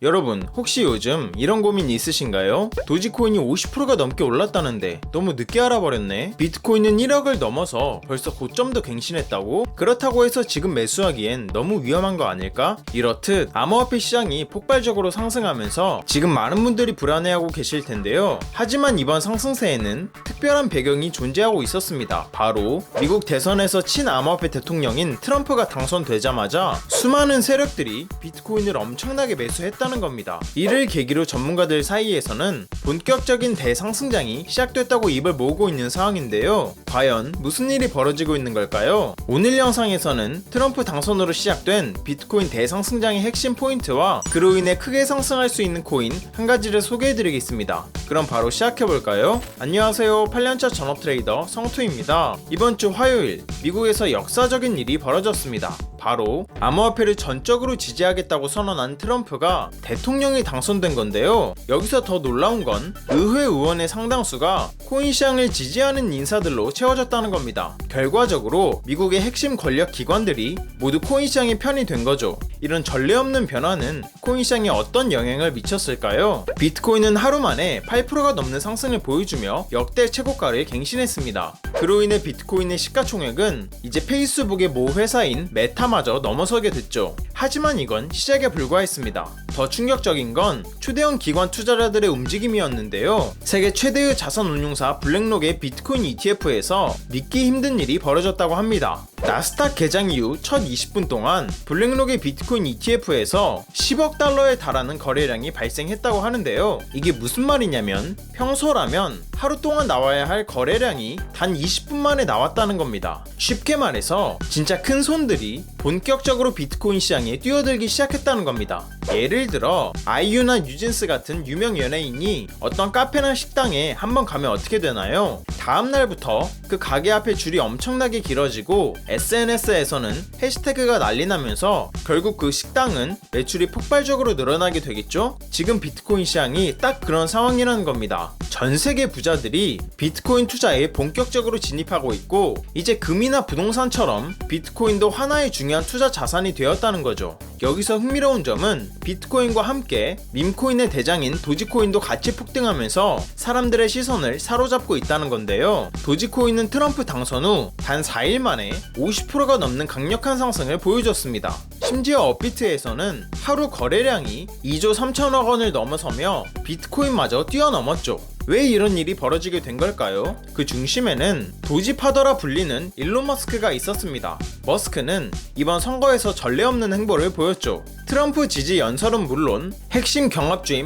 여러분, 혹시 요즘 이런 고민 있으신가요? 도지코인이 50%가 넘게 올랐다는데 너무 늦게 알아버렸네. 비트코인은 1억을 넘어서 벌써 고점도 갱신했다고? 그렇다고 해서 지금 매수하기엔 너무 위험한 거 아닐까? 이렇듯 암호화폐 시장이 폭발적으로 상승하면서 지금 많은 분들이 불안해하고 계실 텐데요. 하지만 이번 상승세에는 특별한 배경이 존재하고 있었습니다. 바로 미국 대선에서 친암호화폐 대통령인 트럼프가 당선되자마자 수많은 세력들이 비트코인을 엄청나게 매수했다는 겁니다. 이를 계기로 전문가들 사이에서는 본격적인 대상승장이 시작됐다고 입을 모으고 있는 상황인데요. 과연 무슨 일이 벌어지고 있는 걸까요? 오늘 영상에서는 트럼프 당선으로 시작된 비트코인 대상승장의 핵심 포인트와 그로 인해 크게 상승할 수 있는 코인 한 가지를 소개해드리겠습니다. 그럼 바로 시작해볼까요? 안녕하세요, 8년차 전업 트레이더 성투입니다. 이번 주 화요일 미국에서 역사적인 일이 벌어졌습니다. 바로 암호화폐를 전적으로 지지하겠다고 선언한 트럼프가 대통령이 당선된 건데요. 여기서 더 놀라운 건 의회 의원의 상당수가 코인 시장을 지지하는 인사들로 채워졌다는 겁니다. 결과적으로 미국의 핵심 권력 기관들이 모두 코인 시장의 편이 된 거죠. 이런 전례 없는 변화는 코인 시장에 어떤 영향을 미쳤을까요? 비트코인은 하루 만에 8%가 넘는 상승을 보여주며 역대 최고가를 갱신했습니다. 그로 인해 비트코인의 시가총액은 이제 페이스북의 모 회사인 메타마저 넘어서게 됐죠. 하지만 이건 시작에 불과했습니다. 더 충격적인 건 초대형 기관 투자자들의 움직임이었는데요. 세계 최대의 자산운용사 블랙록의 비트코인 ETF에서 믿기 힘든 일이 벌어졌다고 합니다. 나스닥 개장 이후 첫 20분 동안 블랙록의 비트코인 ETF에서 10억 달러에 달하는 거래량이 발생했다고 하는데요. 이게 무슨 말이냐면 평소라면 하루 동안 나와야 할 거래량이 단 20분 만에 나왔다는 겁니다. 쉽게 말해서 진짜 큰 손들이 본격적으로 비트코인 시장에 뛰어들기 시작했다는 겁니다. 예를 들어 아이유나 뉴진스 같은 유명 연예인이 어떤 카페나 식당에 한번 가면 어떻게 되나요? 다음 날부터 그 가게 앞에 줄이 엄청나게 길어지고 SNS에서는 해시태그가 난리나면서 결국 그 식당은 매출이 폭발적으로 늘어나게 되겠죠? 지금 비트코인 시장이 딱 그런 상황이라는 겁니다. 전 세계 부자들이 비트코인 투자에 본격적으로 진입하고 있고 이제 금이나 부동산처럼 비트코인도 하나의 중요한 투자 자산이 되었다는 거죠. 여기서 흥미로운 점은 비트코인과 함께 밈코인의 대장인 도지코인도 같이 폭등하면서 사람들의 시선을 사로잡고 있다는 건데요. 도지코인은 트럼프 당선 후 단 4일 만에 50%가 넘는 강력한 상승을 보여줬습니다. 심지어 업비트에서는 하루 거래량이 2조 3천억 원을 넘어서며 비트코인마저 뛰어넘었죠. 왜 이런 일이 벌어지게 된 걸까요? 그 중심에는 도지파더라 불리는 일론 머스크가 있었습니다. 머스크는 이번 선거에서 전례 없는 행보를 보였죠. 트럼프 지지 연설은 물론 핵심 경합주인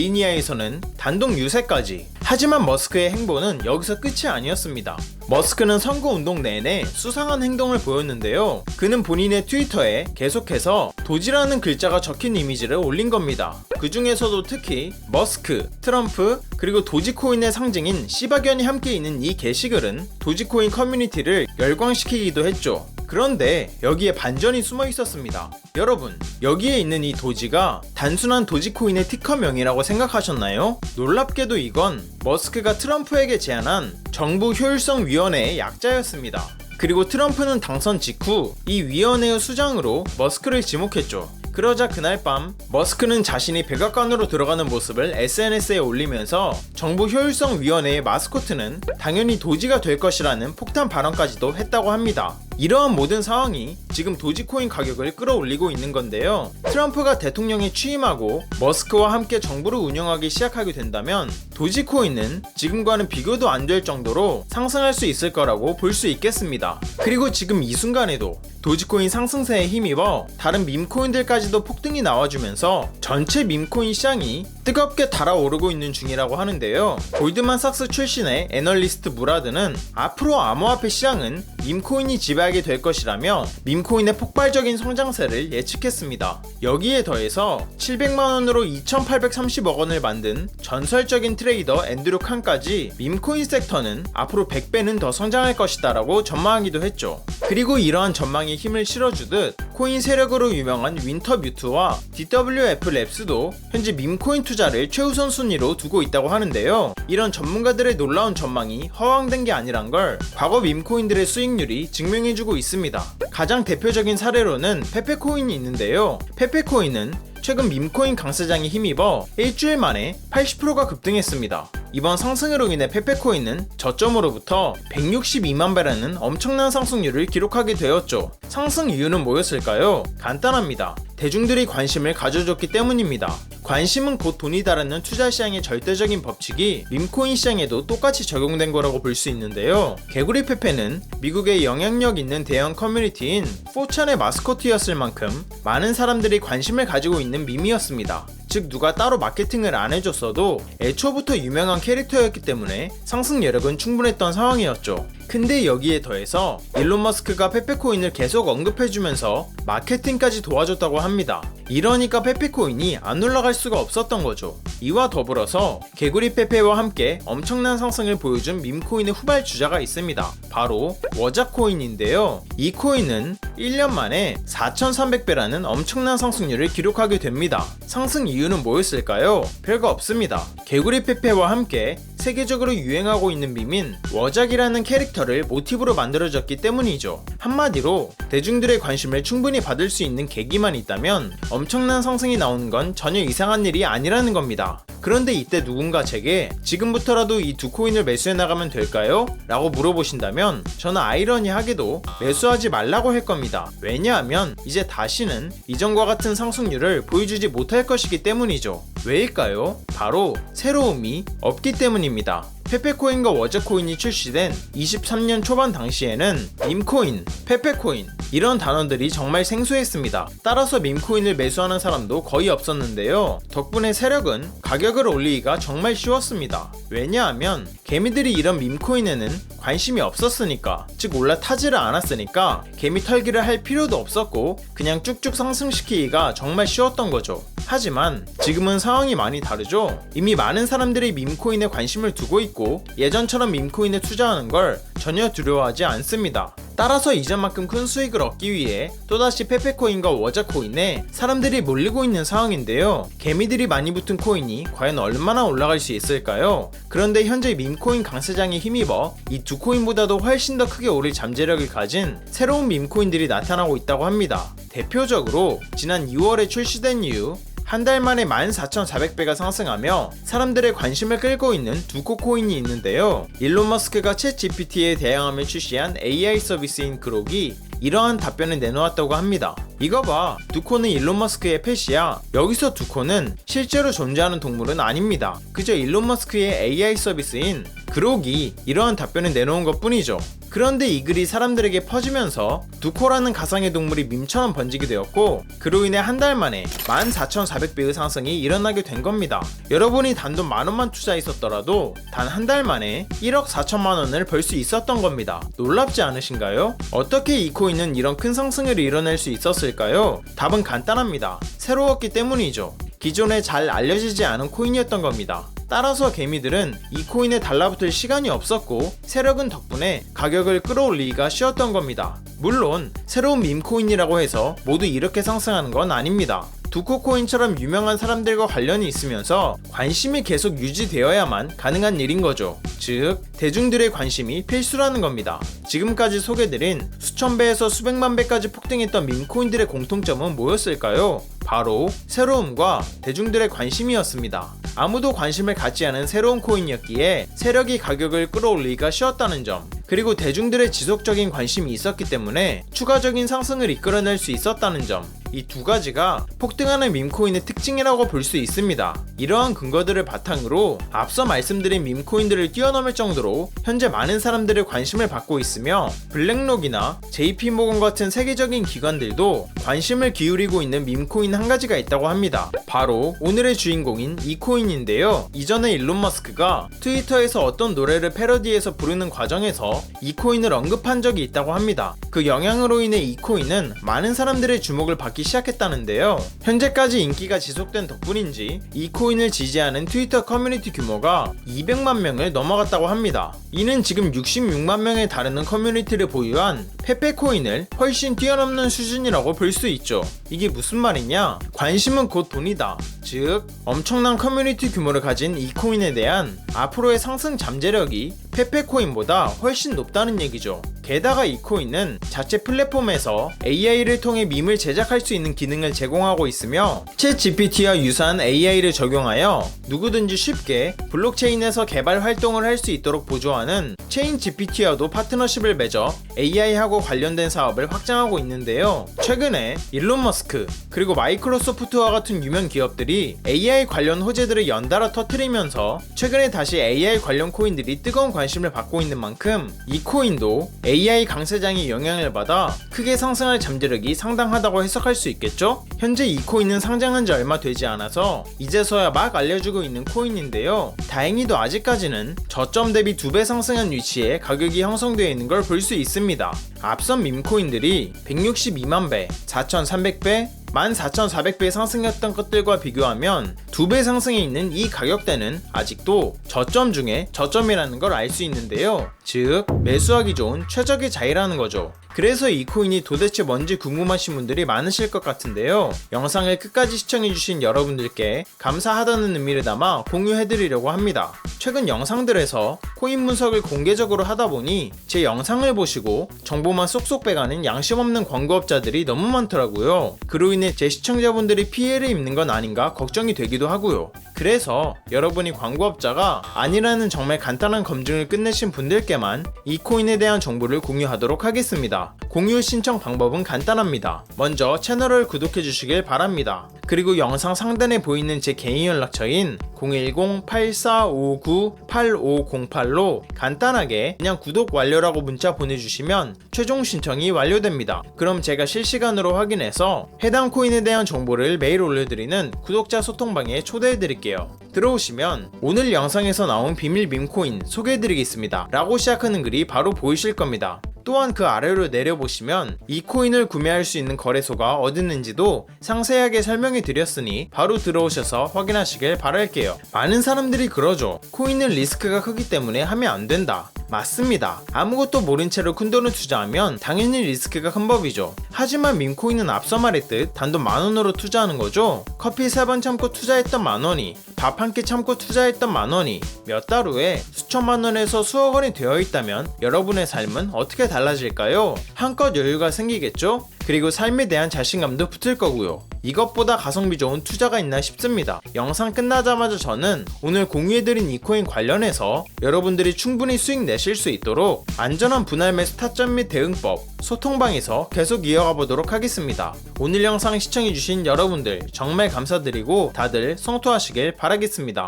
펜실베이니아에서는 단독 유세까지. 하지만 머스크의 행보는 여기서 끝이 아니었습니다. 머스크는 선거운동 내내 수상한 행동을 보였는데요. 그는 본인의 트위터에 계속해서 도지라는 글자가 적힌 이미지를 올린 겁니다. 그 중에서도 특히 머스크, 트럼프, 그리고 도지코인의 상징인 시바견이 함께 있는 이 게시글은 도지코인 커뮤니티를 열광시키기도 했죠. 그런데 여기에 반전이 숨어 있었습니다. 여러분, 여기에 있는 이 도지가 단순한 도지코인의 티커명이라고 생각하셨나요? 놀랍게도 이건 머스크가 트럼프에게 제안한 정부 효율성 위원회의 약자였습니다. 그리고 트럼프는 당선 직후 이 위원회의 수장으로 머스크를 지목했죠. 그러자 그날 밤 머스크는 자신이 백악관으로 들어가는 모습을 SNS에 올리면서 정부 효율성 위원회의 마스코트는 당연히 도지가 될 것이라는 폭탄 발언까지도 했다고 합니다. 이러한 모든 상황이 지금 도지코인 가격을 끌어올리고 있는 건데요. 트럼프가 대통령에 취임하고 머스크와 함께 정부를 운영하기 시작하게 된다면 도지코인은 지금과는 비교도 안 될 정도로 상승할 수 있을 거라고 볼 수 있겠습니다. 그리고 지금 이 순간에도 도지코인 상승세에 힘입어 다른 밈코인들까지도 폭등이 나와주면서 전체 밈코인 시장이 뜨겁게 달아오르고 있는 중이라고 하는데요. 골드만삭스 출신의 애널리스트 무라드는 앞으로 암호화폐 시장은 밈코인이 지배하게 될 것이라며 밈코인의 폭발적인 성장세를 예측했습니다. 여기에 더해서 700만원으로 2830억 원을 만든 전설적인 트레이더 앤드류 칸까지 밈코인 섹터는 앞으로 100배는 더 성장할 것이다 라고 전망하기도 했죠. 그리고 이러한 전망에 힘을 실어주듯 코인 세력으로 유명한 윈터뮤트와 DWF 랩스도 현재 밈코인 투자를 최우선 순위로 두고 있다고 하는데요. 이런 전문가들의 놀라운 전망이 허황된 게 아니란 걸 과거 밈코인들의 수익률이 증명해주고 있습니다. 가장 대표적인 사례로는 페페코인이 있는데요. 페페코인은 최근 밈코인 강세장에 힘입어 일주일 만에 80%가 급등했습니다. 이번 상승으로 인해 페페코인은 저점으로부터 162만 배라는 엄청난 상승률을 기록하게 되었죠. 상승 이유는 뭐였을까요? 간단합니다. 대중들이 관심을 가져줬기 때문입니다. 관심은 곧 돈이다라는 투자 시장의 절대적인 법칙이 밈코인 시장에도 똑같이 적용된 거라고 볼 수 있는데요. 개구리 페페는 미국의 영향력 있는 대형 커뮤니티인 4chan의 마스코트였을 만큼 많은 사람들이 관심을 가지고 있는 밈이었습니다. 즉 누가 따로 마케팅을 안 해줬어도 애초부터 유명한 캐릭터였기 때문에 상승 여력은 충분했던 상황이었죠. 근데 여기에 더해서 일론 머스크가 페페코인을 계속 언급해주면서 마케팅까지 도와줬다고 합니다. 이러니까 페페코인이 안 올라갈 수가 없었던 거죠. 이와 더불어서 개구리 페페와 함께 엄청난 상승을 보여준 밈코인의 후발주자가 있습니다. 바로 워자코인인데요. 이 코인은 1년 만에 4,300배라는 엄청난 상승률을 기록하게 됩니다. 상승 이유는 뭐였을까요? 별거 없습니다. 개구리 페페와 함께 세계적으로 유행하고 있는 밈인 워작이라는 캐릭터를 모티브로 만들어졌기 때문이죠. 한마디로 대중들의 관심을 충분히 받을 수 있는 계기만 있다면 엄청난 상승이 나오는 건 전혀 이상한 일이 아니라는 겁니다. 그런데 이때 누군가 제게 지금부터라도 이 두 코인을 매수해 나가면 될까요? 라고 물어보신다면 저는 아이러니하게도 매수하지 말라고 할 겁니다. 왜냐하면 이제 다시는 이전과 같은 상승률을 보여주지 못할 것이기 때문이죠. 왜일까요? 바로 새로움이 없기 때문입니다. 페페코인과 워저코인이 출시된 23년 초반 당시에는 밈코인, 페페코인 이런 단어들이 정말 생소했습니다. 따라서 밈코인을 매수하는 사람도 거의 없었는데요. 덕분에 세력은 가격을 올리기가 정말 쉬웠습니다. 왜냐하면 개미들이 이런 밈코인에는 관심이 없었으니까, 즉 올라타지를 않았으니까 개미 털기를 할 필요도 없었고 그냥 쭉쭉 상승시키기가 정말 쉬웠던 거죠. 하지만 지금은 상황이 많이 다르죠. 이미 많은 사람들이 밈코인에 관심을 두고 있고 예전처럼 밈코인에 투자하는 걸 전혀 두려워하지 않습니다. 따라서 이전만큼 큰 수익을 얻기 위해 또다시 페페코인과 워자코인에 사람들이 몰리고 있는 상황인데요. 개미들이 많이 붙은 코인이 과연 얼마나 올라갈 수 있을까요? 그런데 현재 밈코인 강세장에 힘입어 이 두 코인보다도 훨씬 더 크게 오를 잠재력을 가진 새로운 밈코인들이 나타나고 있다고 합니다. 대표적으로 지난 2월에 출시된 이후 한 달 만에 14,400배가 상승하며 사람들의 관심을 끌고 있는 두코 코인이 있는데요. 일론 머스크가 챗 GPT에 대항하며 출시한 AI 서비스인 그록이 이러한 답변을 내놓았다고 합니다. 이거 봐, 두코는 일론 머스크의 펫이야. 여기서 두코는 실제로 존재하는 동물은 아닙니다. 그저 일론 머스크의 AI 서비스인 그록이 이러한 답변을 내놓은 것 뿐이죠. 그런데 이 글이 사람들에게 퍼지면서 두코라는 가상의 동물이 밈처럼 번지게 되었고 그로 인해 한 달 만에 14,400배의 상승이 일어나게 된 겁니다. 여러분이 단돈 10,000원만 투자했었더라도 단 한 달 만에 1억 4천만 원을 벌 수 있었던 겁니다. 놀랍지 않으신가요? 어떻게 이 코인은 이런 큰 상승을 이뤄낼 수 있었을까요? 답은 간단합니다. 새로웠기 때문이죠. 기존에 잘 알려지지 않은 코인이었던 겁니다. 따라서 개미들은 이 코인에 달라붙을 시간이 없었고 세력은 덕분에 가격을 끌어올리기가 쉬웠던 겁니다. 물론 새로운 밈코인이라고 해서 모두 이렇게 상승하는 건 아닙니다. 두코 코인처럼 유명한 사람들과 관련이 있으면서 관심이 계속 유지되어야만 가능한 일인 거죠. 즉 대중들의 관심이 필수라는 겁니다. 지금까지 소개드린 수천 배에서 수백만 배까지 폭등했던 밈코인들의 공통점은 뭐였을까요? 바로 새로움과 대중들의 관심이었습니다. 아무도 관심을 갖지 않은 새로운 코인이었기에 세력이 가격을 끌어올리기가 쉬웠다는 점, 그리고 대중들의 지속적인 관심이 있었기 때문에 추가적인 상승을 이끌어낼 수 있었다는 점, 이 두 가지가 폭등하는 밈코인의 특징이라고 볼 수 있습니다. 이러한 근거들을 바탕으로 앞서 말씀드린 밈코인들을 뛰어넘을 정도로 현재 많은 사람들의 관심을 받고 있으며 블랙록이나 JP모건 같은 세계적인 기관들도 관심을 기울이고 있는 밈코인 한 가지가 있다고 합니다. 바로 오늘의 주인공인 이 코인인데요. 이전에 일론 머스크가 트위터에서 어떤 노래를 패러디해서 부르는 과정에서 이 코인을 언급한 적이 있다고 합니다. 그 영향으로 인해 이 코인은 많은 사람들의 주목을 받기 받기 시작했다는데요. 현재까지 인기가 지속된 덕분인지 이 코인을 지지하는 트위터 커뮤니티 규모가 200만 명을 넘어갔다고 합니다. 이는 지금 66만 명에 달하는 커뮤니티를 보유한 페페 코인을 훨씬 뛰어넘는 수준이라고 볼 수 있죠. 이게 무슨 말이냐? 관심은 곧 돈이다. 즉, 엄청난 커뮤니티 규모를 가진 이 코인에 대한 앞으로의 상승 잠재력이 페페 코인보다 훨씬 높다는 얘기죠. 게다가 이 코인은 자체 플랫폼에서 AI를 통해 밈을 제작할 수 있는 기능을 제공하고 있으며 챗 GPT와 유사한 AI를 적용하여 누구든지 쉽게 블록체인에서 개발 활동을 할 수 있도록 보조하는 체인 GPT와도 파트너십을 맺어 AI하고 관련된 사업을 확장하고 있는데요. 최근에 일론 머스크 그리고 마이크로소프트와 같은 유명 기업들이 AI 관련 호재들을 연달아 터뜨리면서 최근에 다시 AI 관련 코인들이 뜨거운 관심을 받고 있는 만큼 이 코인도 AI 강세장의 영향을 받아 크게 상승할 잠재력이 상당하다고 해석할 수 있겠죠? 현재 이 코인은 상장한 지 얼마 되지 않아서 이제서야 막 알려주고 있는 코인인데요. 다행히도 아직까지는 저점 대비 2배 상승한 위치에 가격이 형성되어 있는 걸 볼 수 있습니다. 앞선 밈코인들이 162만 배, 4,300배, 14,400배 상승했던 것들과 비교하면 2배 상승해 있는 이 가격대는 아직도 저점 중에 저점이라는 걸 알 수 있는데요. 즉, 매수하기 좋은 최적의 자리라는 거죠. 그래서 이 코인이 도대체 뭔지 궁금하신 분들이 많으실 것 같은데요. 영상을 끝까지 시청해주신 여러분들께 감사하다는 의미를 담아 공유해드리려고 합니다. 최근 영상들에서 코인 분석을 공개적으로 하다보니 제 영상을 보시고 정보만 쏙쏙 빼가는 양심 없는 광고업자들이 너무 많더라고요. 그로 인해 제 시청자분들이 피해를 입는 건 아닌가 걱정이 되기도 하고요. 그래서 여러분이 광고업자가 아니라는 정말 간단한 검증을 끝내신 분들께만 이 코인에 대한 정보를 공유하도록 하겠습니다. 공유 신청 방법은 간단합니다. 먼저 채널을 구독해 주시길 바랍니다. 그리고 영상 상단에 보이는 제 개인 연락처인 010-8459-8508로 간단하게 그냥 구독 완료라고 문자 보내주시면 최종 신청이 완료됩니다. 그럼 제가 실시간으로 확인해서 해당 코인에 대한 정보를 매일 올려드리는 구독자 소통방에 초대해드릴게요. 들어오시면 오늘 영상에서 나온 비밀 밈코인 소개해드리겠습니다 라고 시작하는 글이 바로 보이실 겁니다. 또한 그 아래로 내려보시면 이 코인을 구매할 수 있는 거래소가 어딨는지도 상세하게 설명해 드렸으니 바로 들어오셔서 확인하시길 바랄게요. 많은 사람들이 그러죠. 코인은 리스크가 크기 때문에 하면 안 된다. 맞습니다. 아무것도 모른 채로 큰돈을 투자하면 당연히 리스크가 큰 법이죠. 하지만 밈코인은 앞서 말했듯 단돈 10,000원으로 투자하는 거죠. 커피 3번 참고 투자했던 10,000원이 밥 한 끼 참고 투자했던 10,000원이 몇 달 후에 수천만 원에서 수억 원이 되어 있다면 여러분의 삶은 어떻게 달라질까요? 한껏 여유가 생기겠죠? 그리고 삶에 대한 자신감도 붙을 거고요. 이것보다 가성비 좋은 투자가 있나 싶습니다. 영상 끝나자마자 저는 오늘 공유해드린 이 코인 관련해서 여러분들이 충분히 수익 내실 수 있도록 안전한 분할 매수 타점 및 대응법 소통방에서 계속 이어가 보도록 하겠습니다. 오늘 영상 시청해주신 여러분들 정말 감사드리고 다들 성투하시길 바라겠습니다.